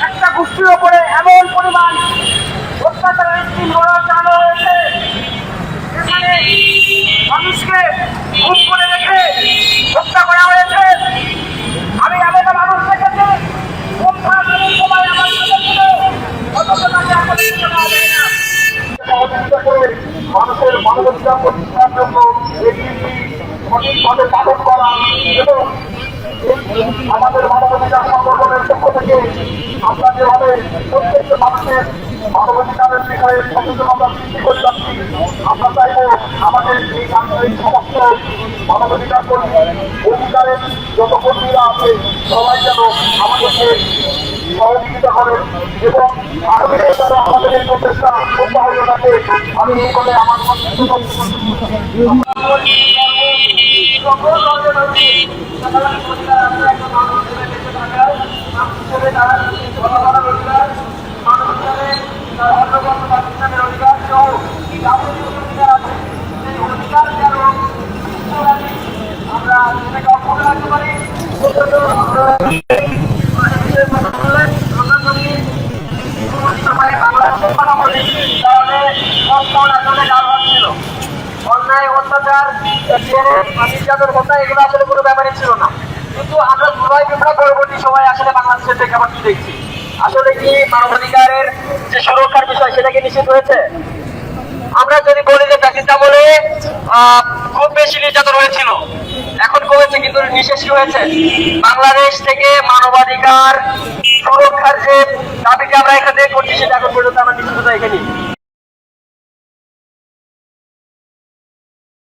একটা গোষ্ঠীর ওপরে এমন পরিমাণ অত্যাচারের স্কিম চালানো হয়েছে, এখানে মানুষকে খুন করে রেখে হত্যা করা হয়েছে। আমি এমন মানুষ দেখেছি সময় আমার মানুষের মানবাধিকার প্রতিষ্ঠার জন্য সঠিকভাবে পালন করা এবং আমাদের মানবাধিকার সংগঠনের পক্ষ থেকে আমরা যেভাবে প্রত্যেকটা মানুষের মানবাধিকারের বিষয়ে সচেতনতা সৃষ্টি করে যাচ্ছি, আমরা চাইব আমাদের এই আন্তরিক সমস্ত মানবাধিকার কর্মী অধিকারের যত কর্মীরা আছে সবাই যেন আমাদেরকে সহযোগিতা করেন এবং আগামী সরকার আমাদের এই প্রচেষ্টা অব্যাহত রাখে। আমি এই বলে আমার আমরা অক্ষুণ্ণ রাখতে পারি। অন্যায় অত্যাচার নির্যাতন হত্যা এগুলো আসলে কোনো ব্যাপারই ছিল না, কিন্তু আমরা জুলাই বিপ্লব পরবর্তী সময় আসলে বাংলাদেশের প্রেক্ষাপট কি দেখছি, আসলে কি মানবাধিকারের যে সুরক্ষার বিষয় সেটা কি নিশ্চিত হয়েছে? আমরা যদি বলি যে প্যাকেজটা বলে খুব বেশি নির্যাতন হয়েছিল, এখন কমেছে কিন্তু নিঃশেষ হয়েছে। বাংলাদেশ থেকে মানবাধিকার সুরক্ষার যে দাবিটা আমরা এখান থেকে করছি সেটা এখন পর্যন্ত আমরা নিশ্চিত এখানে